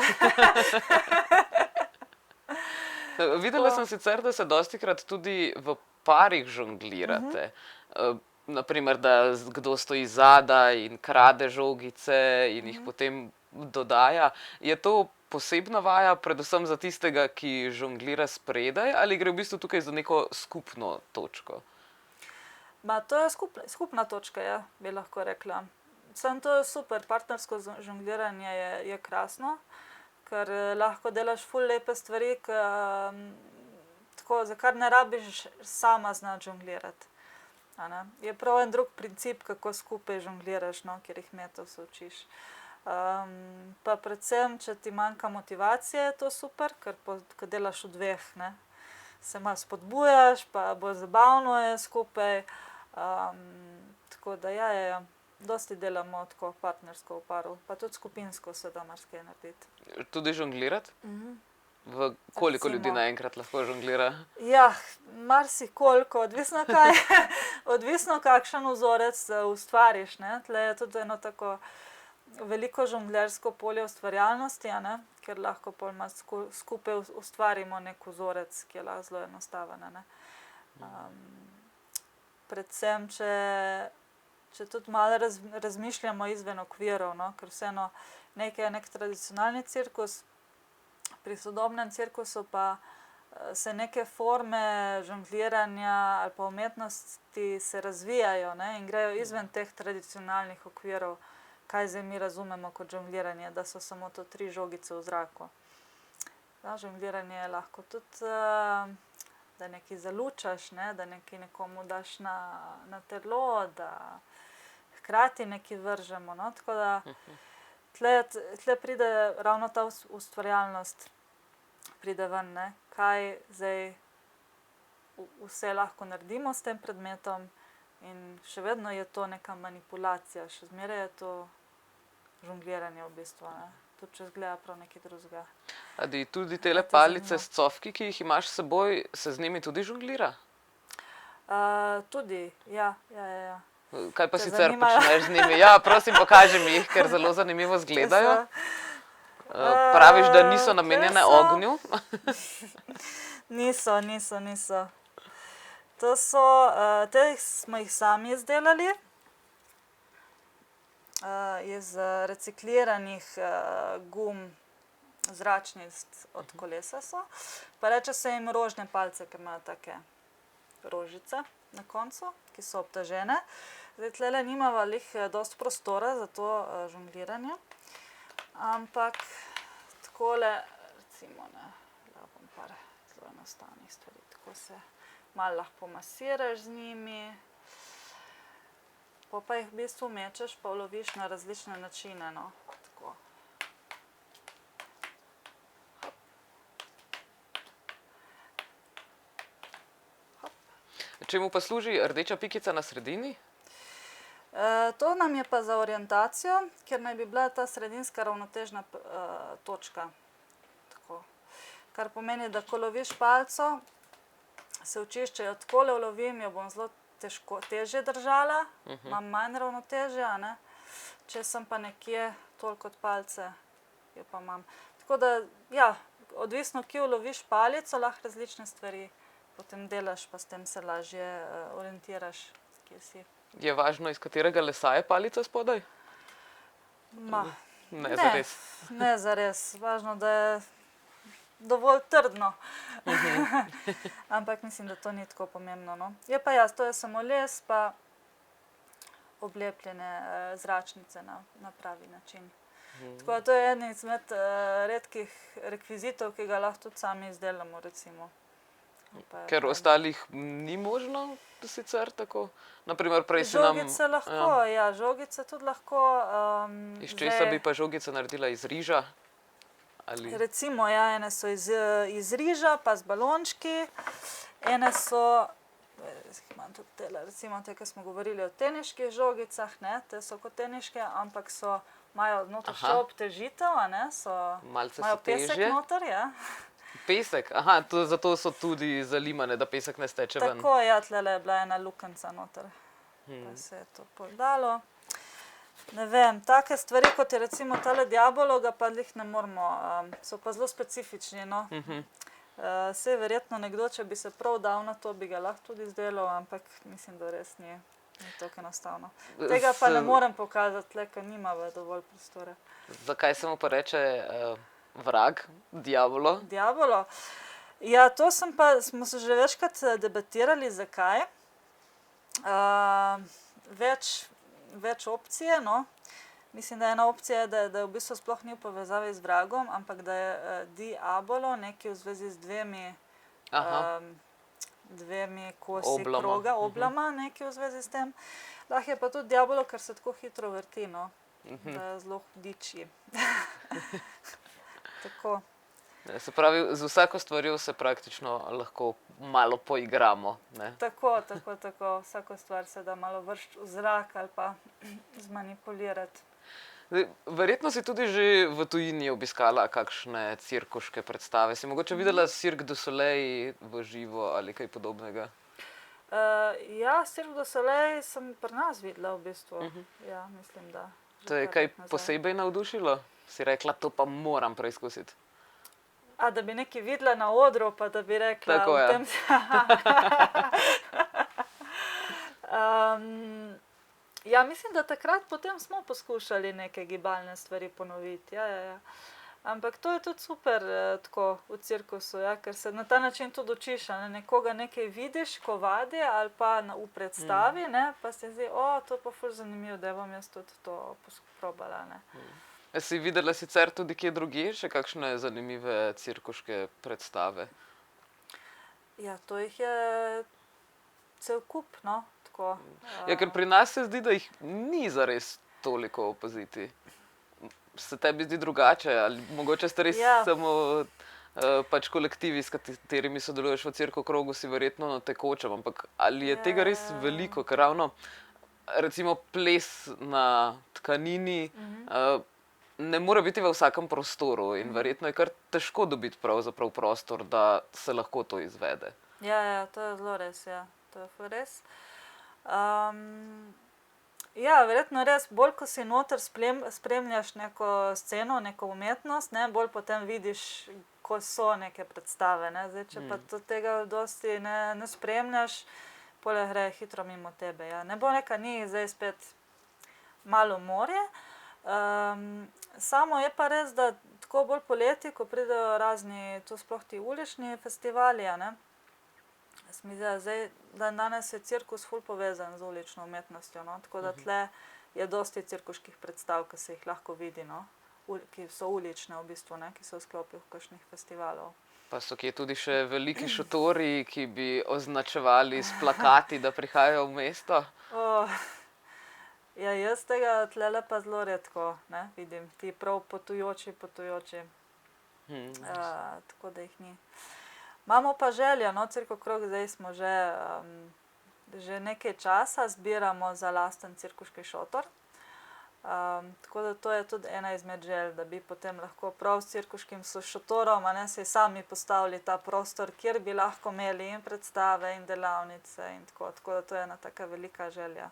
Videla sem sicer, da se dostikrat tudi v parih žonglirate. Na primer, da kdo stoji zadaj in krade žogice in jih potem dodaja. Je to posebna vaja, predvsem za tistega, ki žonglira spredaj, ali gre v bistvu tukaj za neko skupno točko? To je skupna točka, ja, bi lahko rekla. Samo to je super, partnersko žongliranje je krasno, ker lahko delaš ful lepe stvari, za kar ne rabiš sama znati žonglirati. Je prav en drug princip, kako skupaj žongliraš, no, ker jih metov se učiš. Pa predvsem, če ti manjka motivacije, je to super, ker ko delaš v dveh, ne, se malo spodbujaš, pa bolj zabavno je skupaj. Tako da ja, dosti delamo tako partnersko v paru, pa tudi skupinsko se da marsikaj narediti. Tudi žonglirati? Koliko ljudi naenkrat lahko žonglira? Ja, marsikoliko, odvisno kakšen vzorec ustvariš, ne. Tule je tudi eno tako veliko žonglersko polje ustvarjalnosti, a ne, ker lahko pol skupaj ustvarimo neki vzorec, ki je lahko zelo enostaven, a ne. Predvsem, če tudi malo razmišljamo izven okvirov, no, ker vseeno nekaj je nek tradicionalni cirkus, pri sodobnem cirkusu pa se neke forme žongliranja ali pa umetnosti se razvijajo, ne, in grejo izven teh tradicionalnih okvirov, kaj zdaj mi razumemo kot žongliranje, da so samo to 3 žogice v zraku. Žongliranje je lahko tudi da nekaj zalučaš, ne, da nekaj nekomu daš na telo, da hkrati nekaj vržemo. No? Tako da tle pride ravno ta ustvarjalnost, pride ven, ne? Kaj zdaj vse lahko naredimo s tem predmetom in še vedno je to neka manipulacija, še zmeraj je to žongliranje v bistvu, ne? Tudi če zgleda prav nekaj drugega. Ali tudi tele palice s cofki, ki jih imaš s seboj, se z njimi tudi žonglira? Tudi, ja. Kaj pa Te sicer zanimajo? počneš z njimi? Ja, prosim, pokaži mi jih, ker zelo zanimivo izgledajo. Praviš, da niso namenjene Te so- ognju? Niso. To so, smo jih sami izdelali iz recikliranih gum zračnic od kolesa so. Pa reče se jim rožne palice, ker imajo take rožice na koncu, ki so obtažene. Zdaj tlele nimava lih dosti prostora za to žongliranje, ampak takole, recimo, ne, da bom par zelo enostavnih stvari, tako se malo lahko masiraš z njimi, pa jih v bistvu mečeš, pa uloviš na različne načine, no, tako. Čemu pa služi rdeča pikica na sredini? To nam je pa za orientacijo, ker naj bi bila ta sredinska ravnotežna točka. Tako. Kar pomeni, da ko loviš palico, se učiš, če jo takole ulovim, jo bom zelo težje držala, imam manj ravnotežja, ne? Če sem pa nekje toliko od palice, jo pa imam. Tako da, ja, odvisno, kje uloviš palico, lahko različne stvari potem delaš, pa s tem se lažje orientiraš, kje si. Je važno, iz katerega lesa je palica spodaj? Ne, zares. Ne zares, važno, da je dovolj trdno. Ampak mislim, da to ni tako pomembno, no. Je pa jaz, to je samo les, pa oblepljene zračnice na pravi način. Tako da to je eden izmed redkih rekvizitov, ki ga lahko tudi sami izdelamo, recimo. Ker ostalih ni možno sicer tako? Naprimer, prej si nam... Žogice lahko, ja, žogice tudi lahko. Iz česa bi pa žogice naredila? Iz riža? Ali... Recimo, ja, ene so iz riža, pa z balončki. Ene so, imam tudi tele, recimo te, ki smo govorili o teniških žogicah, ne, te so kot teniške, ampak imajo noter še obtežitev, a ne, imajo pesek noter, ja. Pesek? Zato so tudi zalimane, da pesek ne steče ven. Tako, ja, tlele je bila ena lukenca noter, pa se je to podalo. Ne vem, take stvari, kot je recimo tale diabolo, pa jih ne moramo, so pa zelo specifični, no. Saj verjetno nekdo, če bi se prav dal na to, bi ga lahko tudi izdelal, ampak mislim, da res ni tako enostavno. Tega pa ne morem pokazati, tle, ker nimava dovolj prostora. Zakaj se mu pa reče vrag, diabolo? Diabolo? Ja, to smo se že večkrat debatirali, zakaj. Več opcije, no. Mislim, da ena opcija je, da v bistvu sploh ni v povezavi z vragom, ampak da je diabolo nekaj v zvezi z dvemi kosi kroga, oblama, nekaj v zvezi s tem. Lahko je pa tudi diabolo, ker se tako hitro vrti, no. Da je zelo hudiči. Tako. Se pravi, z vsako stvarjo se praktično lahko malo poigramo, ne? Tako. Vsako stvar se da malo vršiti v zrak ali pa zmanipulirati. Verjetno si tudi že v tujini obiskala kakšne cirkuške predstave. Si mogoče videla Cirque du Soleil v živo ali kaj podobnega? Ja, Cirque du Soleil sem pri nas videla v bistvu. Ja, mislim, da. To je kaj posebej navdušilo? Si rekla, to pa moram preizkusiti. Da bi nekaj videla na odru, pa da bi rekla... Tako, ja. Ja, mislim, da takrat potem smo poskušali neke gibalne stvari ponoviti. Ja. Ampak to je tudi super tako v cirkusu, ja, ker se na ta način tudi učiš, ne, nekoga nekaj vidiš, ko vadi ali pa v predstavi, ne, pa se zdi, to je pa ful zanimivo, da bom jaz tudi to probala, ne. Si videla sicer tudi kje drugje še kakšne zanimive cirkuške predstave? Ja, to jih je cel kup, no, tako. Ja, ker pri nas se zdi, da jih ni zares toliko opaziti. Se tebi zdi drugače ali mogoče ste res Ja. samo pač kolektivi, s katerimi sodeluješ v Cirkokrogu, si verjetno na tekočem, ampak ali je tega res veliko, ker ravno recimo ples na tkanini ne more biti v vsakem prostoru in verjetno je kar težko dobiti pravzaprav prostor, da se lahko to izvede. Ja, to je zelo res, ja. To je ful res. Ja, verjetno res, bolj ko si noter spremljaš neko sceno, neko umetnost, ne, bolj potem vidiš, ko so neke predstave, ne. Zdaj, če pa tega dosti ne spremljaš, pol gre hitro mimo tebe, ja. Neboneka ni zdaj spet malo morje. Samo je pa res, da tako bolj poleti, ko pridejo razni, to sploh ti ulični festivali, a ne. Se mi zdi, da zdaj, dandanes je cirkus ful povezan z ulično umetnostjo, no, tako da tle je dosti cirkuških predstav, ki se jih lahko vidi, no, ki so ulične v bistvu, ne, ki so v sklopu kakšnih festivalov. Pa so kje tudi še veliki šotori, ki bi označevali s plakati, da prihajajo v mesto? Ja, jaz tega tlele pa zelo redko, ne, vidim, ti prav potujoči, tako da jih ni. Imamo pa željo, no, Cirkokrog, zdaj smo že nekaj časa zbiramo za lasten cirkuški šotor. Tako da to je tudi ena izmed želj, da bi potem lahko prav s cirkuškim šotorom, a ne, si sami postavili ta prostor, kjer bi lahko imeli in predstave in delavnice in tako da to je ena taka velika želja.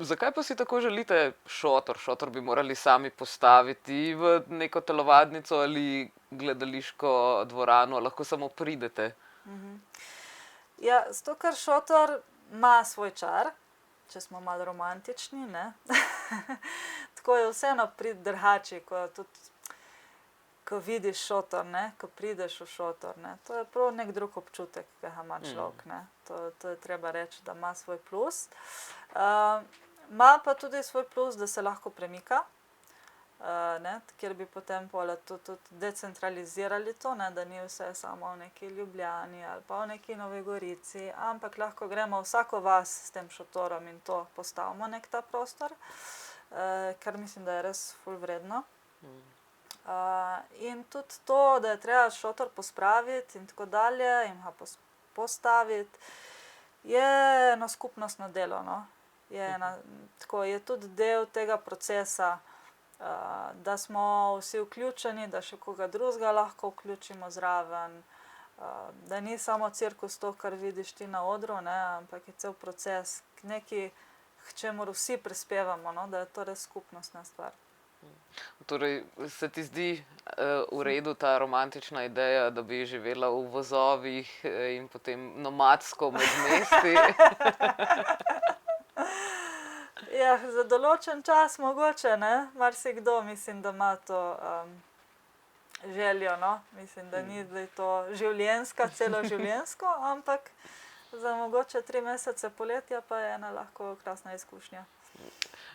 Zakaj pa si tako želite šotor? Šotor bi morali sami postaviti v neko telovadnico ali gledališko dvorano, lahko samo pridete? Ja, zato ker šotor ima svoj čar, če smo malo romantični, ne. Tako je vseeno priti drugače, ko vidiš šotor, ne, ko prideš v šotor, ne. To je prav neki drug občutek, ki ga ima človek, ne. To je treba reči, da ima svoj plus. Ima pa tudi svoj plus, da se lahko premika, ne, kjer bi potem pol tudi decentralizirali to, ne, da ni vse samo v neki Ljubljani ali pa v neki Novi Gorici, ampak lahko gremo v vsako vas s tem šotorom in to postavimo neki ta prostor, kar mislim, da je res ful vredno. In tudi to, da je treba šotor pospraviti in tako dalje in ga postaviti, je eno skupnostno delo, no. Je tudi del tega procesa, da smo vsi vključeni, da še koga drugega lahko vključimo zraven, da ni samo cirkus to, kar vidiš ti na odru, ne, ampak je cel proces nekaj, k čemur vsi prispevamo, no, da je to res skupnostna stvar. Torej, se ti zdi v redu ta romantična ideja, da bi živela v vozovih in potem nomadsko med mesti? Ja, za določen čas mogoče, ne, marsikdo mislim, da ima to željo, no, mislim, da ni zdaj to celoživljenjsko, ampak za mogoče 3 mesece poletja pa je ena lahko krasna izkušnja.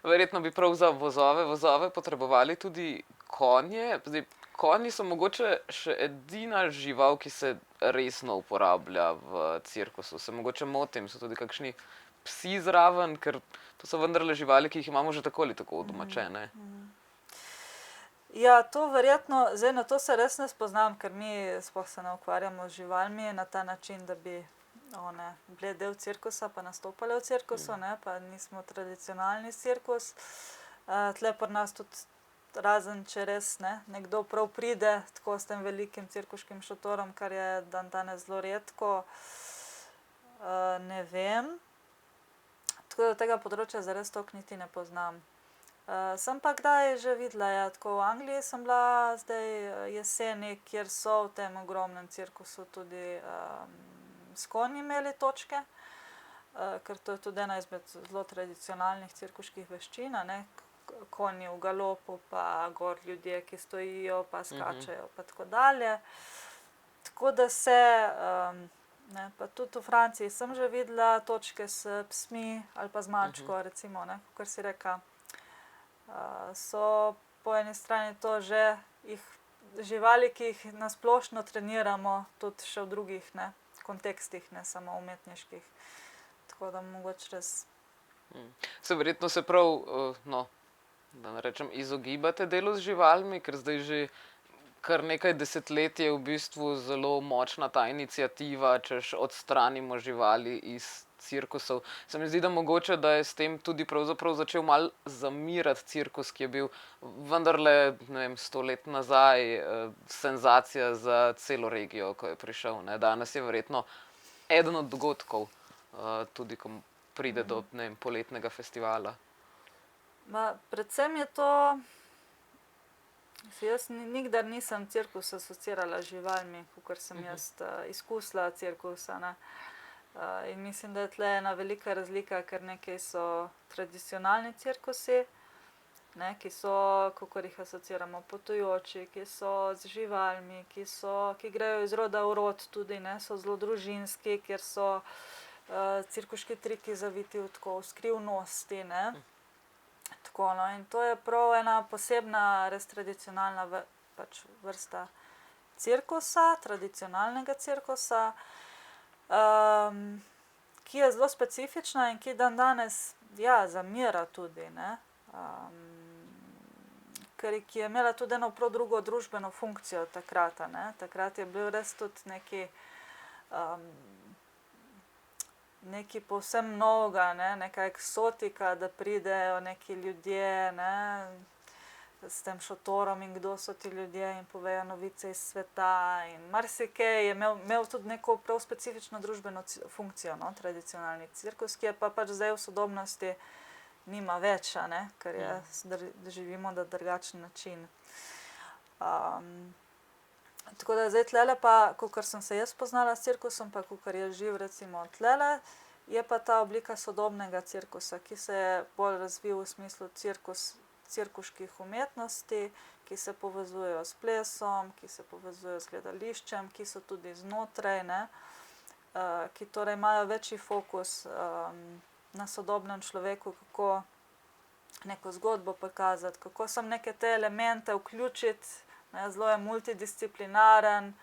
Verjetno bi prav za vozove potrebovali tudi konje. Zdaj, konji so mogoče še edina žival, ki se resno uporablja v cirkusu. Se mogoče motim, so tudi kakšni psi zraven, ker to so vendarle živali, ki jih imamo že tako ali tako udomačene. Ja, to verjetno, zdaj na to se res ne spoznam, ker mi sploh se ne ukvarjamo z živalmi na ta način, da bi one bile del cirkusa pa nastopale v cirkusu, ne, pa nismo tradicionalni cirkus. Tle pri nas tudi, razen če res, ne, nekdo prav pride tako s tem velikim cirkuškim šotorom, kar je dandanes zelo redko, ne vem. Tako da tega področja zares toliko niti ne poznam. Sem pa kdaj že videla, ja, tako v Angliji sem bila zdaj jeseni, kjer so v tem ogromnem cirkusu tudi s konji imeli točke, ker to je tudi ena izmed zelo tradicionalnih cirkuških veščin, a ne, konji v galopu pa gor ljudje, ki stojijo pa skačejo pa tako dalje. Tako da se, ne, pa tudi v Franciji sem že videla točke s psmi ali pa z mačko, recimo, ne, kakor si rekla. So po eni strani to že živali, ki jih na splošno treniramo tudi še v drugih, ne, kontekstih, ne samo umetniških. Tako da mogoče res. Se verjetno se prav, no, da ne rečem, izogibate delu z živalmi, ker zdaj že kar nekaj desetletij je v bistvu zelo močna ta iniciativa, češ odstranimo živali iz cirkusov. Se mi zdi, da mogoče, da je s tem tudi pravzaprav začel mal zamirati cirkus, ki je bil vendarle, ne vem, 100 let nazaj senzacija za celo regijo, ko je prišel. Ne. Danes je verjetno eden od dogodkov, tudi ko pride do, ne vem, poletnega festivala. Predvsem je to, jaz nikdar nisem cirkus asociirala z živalmi, kakor sem jaz izkusila cirkusa, ne. In mislim, da je tle ena velika razlika, ker nekaj so tradicionalni cirkusi, ne, ki so, kakor jih asociiramo, potujoči, ki so z živalmi, ki grejo iz roda v rod tudi, ne, so zelo družinski, kjer so cirkuški triki zaviti v tako skrivnosti, ne. Tako, no, in to je prav ena posebna, res tradicionalna pač vrsta cirkusa, tradicionalnega cirkusa, ki je zelo specifična in ki dandanes, ja, zamira tudi, ne. Ki je imela tudi eno prav drugo družbeno funkcijo takrat, ne. Takrat je bil res tudi nekaj povsem novega, ne, neka eksotika, da pridejo neki ljudje, ne, s tem šotorom in kdo so ti ljudje in povejo novice iz sveta in marsikaj je imel tudi neko prav specifično družbeno funkcijo, no, tradicionalni cirkus, ki je pa pač zdaj v sodobnosti nima več, a ne, ker živimo na drugačen način. Tako da zdaj tlele pa, kakor sem se jaz spoznala s cirkusom, pa kakor je živ recimo tlele, je pa ta oblika sodobnega cirkusa, ki se je bolj razvil v smislu cirkuških umetnosti, ki se povezujejo s plesom, ki se povezujejo z gledališčem, ki so tudi znotraj, ne, ki torej imajo večji fokus na sodobnem človeku, kako neko zgodbo pokazati, kako sem neke te elemente vključiti, ne, zelo je multidisciplinaren,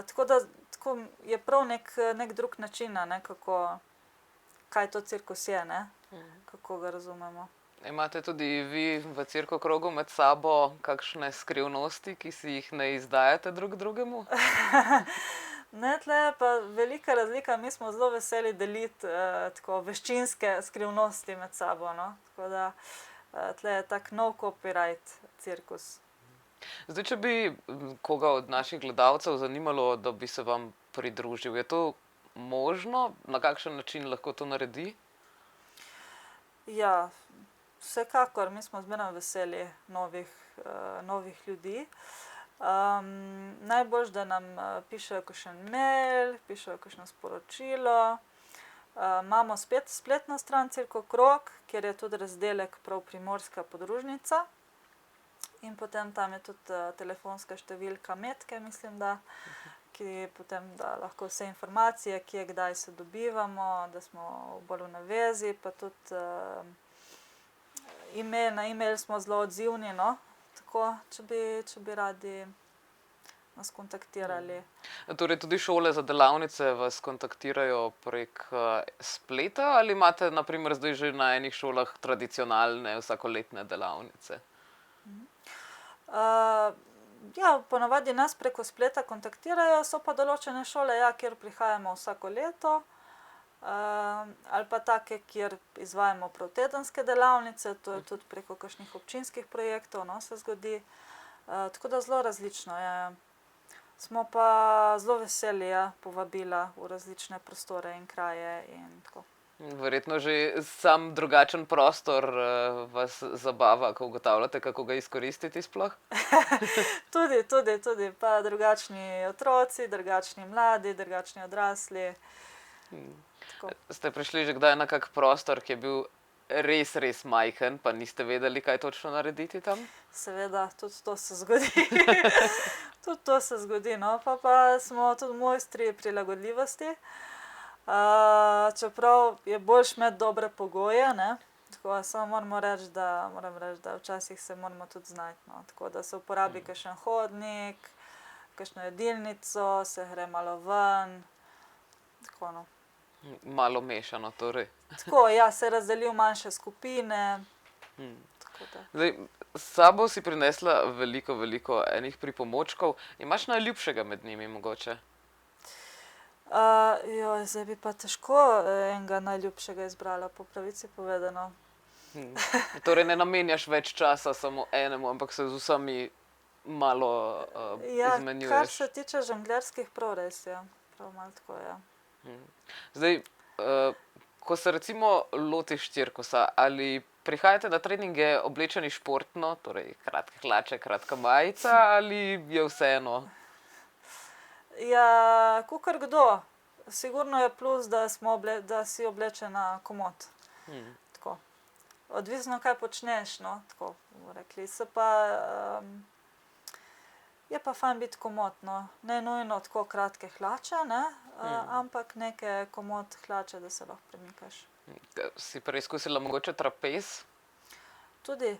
tako da tako je prav nek drug način, ne, kaj to cirkus je, ne, kako ga razumemo. Imate tudi vi v Cirkokrogu med sabo kakšne skrivnosti, ki si jih ne izdajate drug drugemu? Ne, tle je pa velika razlika, mi smo zelo veseli deliti tako veščinske skrivnosti med sabo, no, tako da tle je tak no copyright cirkus. Zdaj, če bi koga od naših gledalcev zanimalo, da bi se vam pridružil, je to možno? Na kakšen način lahko to naredi? Ja, vsekakor, mi smo zmeraj veseli novih ljudi. Najboljše, da nam pišejo kakšen mail, pišejo kakšno sporočilo. Imamo spet spletno stran Cirkokrog, kjer je tudi razdelek prav Primorska podružnica. In potem tam je tudi telefonska številka Metke, mislim, da, ki potem da lahko vse informacije, kje, kdaj se dobivamo, da smo bolj v navezi, pa tudi na e-mail smo zelo odzivni, no, tako, če bi radi nas kontaktirali. Torej tudi šole za delavnice vas kontaktirajo prek spleta ali imate na primer zdaj že na enih šolah tradicionalne vsakoletne delavnice? Ja, ponavadi nas preko spleta kontaktirajo, so pa določene šole, ja, kjer prihajamo vsako leto, ali pa take, kjer izvajamo prav tedenske delavnice, to je tudi preko kakšnih občinskih projektov, no, se zgodi. Tako da zelo različno je. Smo pa zelo veseli, ja, povabila v različne prostore in kraje in tako. Verjetno že sam drugačen prostor vas zabava, ko ugotavljate, kako ga izkoristiti sploh? Tudi, pa drugačni otroci, drugačni mladi, drugačni odrasli. Ste prišli že kdaj na kak prostor, ki je bil res majhen, pa niste vedeli, kaj točno narediti tam? Seveda, tudi to se zgodi. Tudi to se zgodi, no, pa smo tudi mojstri prilagodljivosti. Čeprav je boljše imeti dobre pogoje, ne, tako samo moram reči, da včasih se moramo tudi znajti, no, tako da se uporabi kakšen hodnik, kakšno jedilnico, se gre malo ven, Tako, no. Malo mešano torej. Tako, ja, se razdeli v manjše skupine. Tako da. Zdaj, s sabo si prinesla veliko enih pripomočkov. Imaš najljubšega med njimi mogoče? Zdaj bi pa težko enega najljubšega izbrala, po pravici povedano. Torej ne namenjaš več časa samo enemu, ampak se z vsemi malo Ja, kar izmenjuješ. se tiče žonglerskih, prav res, ja. Prav malo tako, ja. Zdaj, ko se recimo lotiš cirkusa, ali prihajate na treninge oblečeni športno, torej kratke hlače, kratka majica, ali je vseeno? Ja, kakor kdo. Sigurno je plus, da si oblečena komot. Tako. Odvisno, kaj počneš, no, tako bomo rekli. Je pa fajn biti komot, no. Ne nujno tako kratke hlače, ne, ampak neke komot hlače, da se lahko premikaš. Si preizkusila mogoče trapez? Tudi.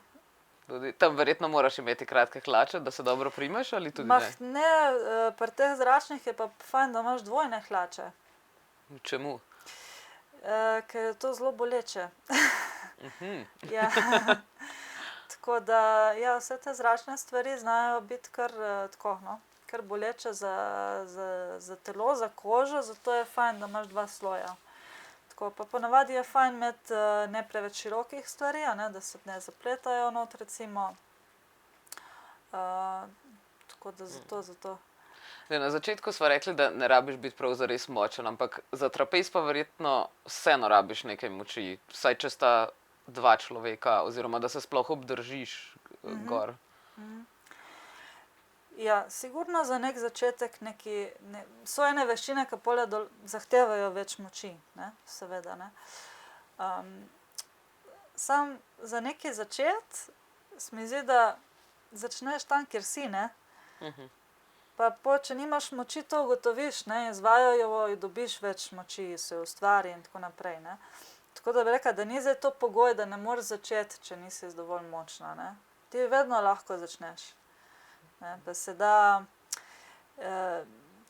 Tam verjetno moraš imeti kratke hlače, da se dobro primeš, ali tudi ne? Ne, pri teh zračnih je pa fajn, da imaš dvojne hlače. Čemu? Ker je to zelo boleče. Ja. Tako da, ja, vse te zračne stvari znajo biti kar tako, no, kar boleče za telo, za kožo, zato je fajn, da imaš dva sloja. Tako, pa ponavadi je fajn imeti ne preveč širokih stvari, ne, da se ne zapletajo not, recimo. Tako da zato. Zdaj, na začetku sva rekli, da ne rabiš biti prav zares močen, ampak za trapez pa verjetno vseeno rabiš nekaj moči, vsaj če sta dva človeka, oziroma da se sploh obdržiš gor. Ja, sigurno za nek začetek so ene veščine, ki pole zahtevajo več moči, ne, seveda, ne. Sam za nekaj začeti, se mi zdi, da začneš tam, kjer si, ne. Pa če nimaš moči, to ugotoviš, ne, izvajajo, dobiš več moči, se ustvari in tako naprej, ne. Tako da bi rekla, da ni zdaj to pogoj, da ne moreš začeti, če nisi dovolj močna, ne. Ti vedno lahko začneš. Ne, pa se da,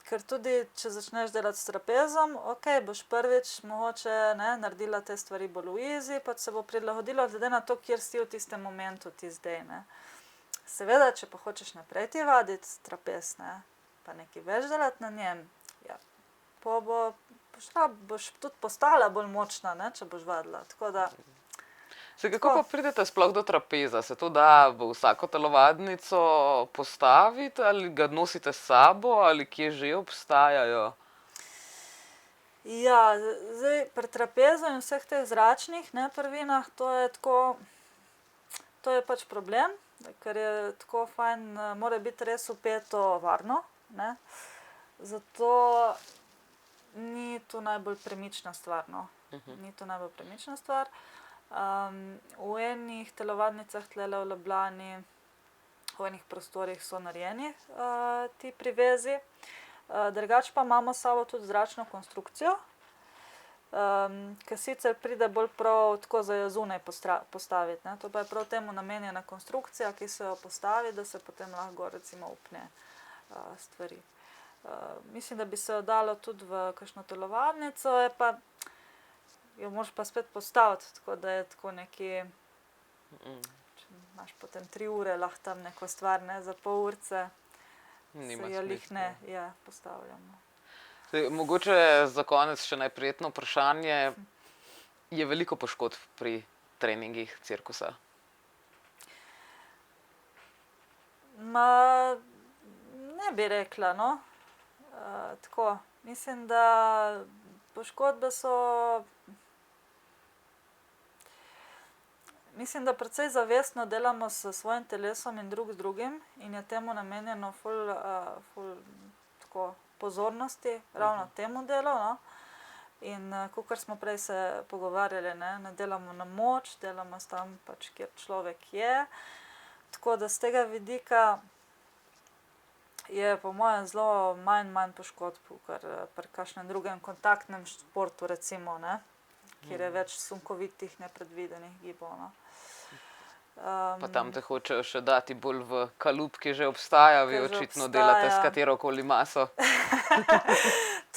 ker tudi, če začneš delati s trapezom, okej, boš prvič mogoče, ne, naredila te stvari bolj v easy, pa se bo prilagodilo glede na to, kjer si v tistem momentu ti zdaj, ne. Seveda, če pa hočeš naprej ti vaditi trapez, ne, pa nekaj več delati na njem, ja, boš tudi postala bolj močna, ne, če boš vadila, tako da. Saj, kako pa pridete sploh do trapeza? Se to da v vsako telovadnico postaviti, ali ga nosite s sabo, ali kje že obstajajo? Ja, zdaj pri trapezu in vseh teh zračnih, ne, prvinah, to je pač problem, ker je tako fajn, mora biti res vpeto varno, ne. Zato ni to najbolj premična stvar, no. Ni to najbolj premična stvar. V enih telovadnicah tulele v Ljubljani, v enih prostorih so narejeni ti privezi. Drugače pa imamo s sabo tudi zračno konstrukcijo, ke sicer pride bolj prav tako za jo zunaj postaviti, ne. To pa je prav temu namenjena konstrukcija, ki se jo postavi, da se potem lahko gor recimo upne stvari. Mislim, da bi se jo dalo tudi v kakšno telovadnico, jo moraš pa spet postaviti, tako da je tako nekaj, če imaš potem 3 ure lahko tam neko stvar, ne, za pol urice, se jo glih ne, ja, postavljamo. Zdaj, mogoče za konec še najprijetno vprašanje. Je veliko poškodb pri treningih cirkusa? Ne bi rekla, no. Tako, mislim, da poškodbe mislim, da precej zavestno delamo s svojim telesom in drug z drugim in je temu namenjeno ful tako pozornosti, ravno temu delu, no. In kakor smo prej se pogovarjali, ne delamo na moč, delamo tam pač, kjer človek je. Tako da s tega vidika je po mojem zelo manj poškodb, kakor pri kakšnem drugem kontaktnem športu recimo, ne, kjer je več sunkovitih, nepredvidenih gibov, no. Pa tam te hočejo še dati bolj v kalup, ki že obstaja, vi očitno delate s katerokoli maso.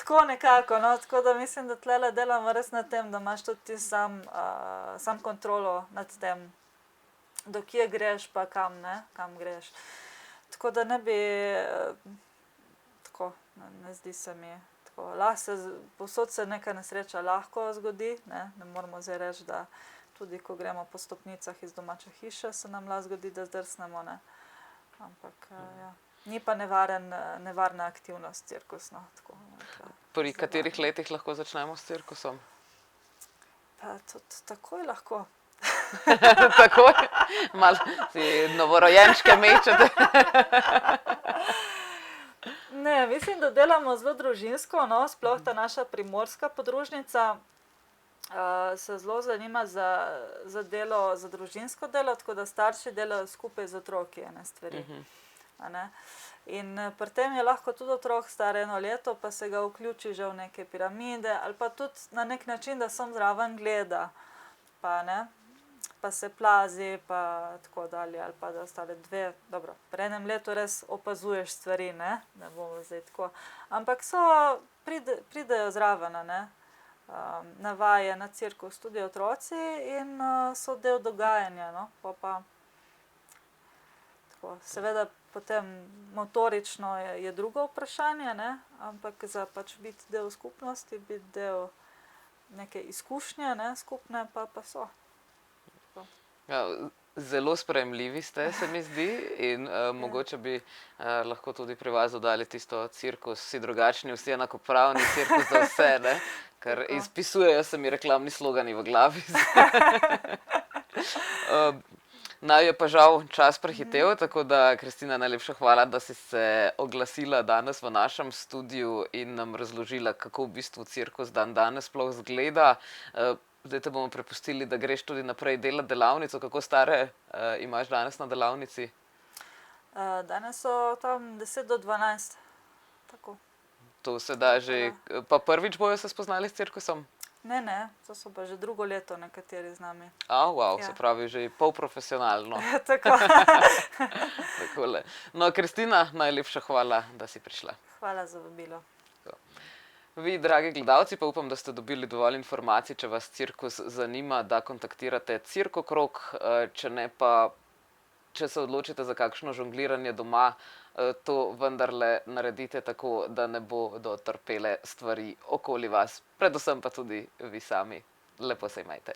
Tako nekako, no, tako da mislim, da tlele delamo res na tem, da imaš tudi ti sam kontrolo nad tem, do kje greš pa kam, ne, kam greš. Tako da ne bi, tako, ne zdi se mi, tako, povsod se neka nesreča lahko zgodi, ne moramo zdaj reči, da tudi ko gremo po stopnicah iz domače hiše, se nam lahko zgodi, da zdrsnemo, ne, ampak, ja. Ni pa nevarna aktivnost cirkusno. Tako, Pri katerih letih lahko začnemo s cirkusom? Pa tudi takoj lahko. Takoj? Malo si novorojenčke mečete. Ne, mislim, da delamo zelo družinsko, no, sploh ta naša primorska podružnica se zelo zanima za delo, za družinsko delo, tako da starši delajo skupaj z otroki ene stvari. A ne? In pri tem je lahko tudi otrok star 1 leto, pa se ga vključi že v neke piramide, ali pa tudi na nek način, da sam zraven gleda, pa ne, pa se plazi, pa tako dalje, ali pa da ostale 2, dobro, pri 1 letu res opazuješ stvari, ne bomo zdaj tako, ampak pridejo zraven, ne, na vaje, na cirkus tudi otroci in so del dogajanja, no, pa tako, seveda potem motorično je drugo vprašanje, ne, ampak za pač biti del skupnosti, biti del neke izkušnje, ne, skupne, pa so. Ja, zelo sprejemljivi ste, se mi zdi, in mogoče bi lahko tudi pri vas dodali tisto cirkus, vsi drugačni, vsi enakopravni, cirkus za vse, ne, ker izpisujejo se mi reklamni slogani v glavi. Naj je pa žal čas prehitev, tako da, Kristina, najlepša hvala, da si se oglasila danes v našem studiu in nam razložila, kako v bistvu cirkus danes sploh izgleda. Zdaj te bomo prepustili, da greš tudi naprej delati delavnico. Kako stare imaš danes na delavnici? Danes so tam 10 do 12. Tako. To se da že, pa prvič bojo se spoznali s cirkusom? Ne, to so pa že drugo leto nekateri z nami. Wow, se pravi že polprofesionalno. Tako. Takole. No, Kristina, najlepša hvala, da si prišla. Hvala za vabilo. Vi, dragi gledalci, pa upam, da ste dobili dovolj informacij, če vas cirkus zanima, da kontaktirate Cirkokrog, če ne pa, če se odločite za kakšno žongliranje doma, to vendarle naredite tako, da ne bodo trpele stvari okoli vas, predvsem pa tudi vi sami. Lepo se imejte.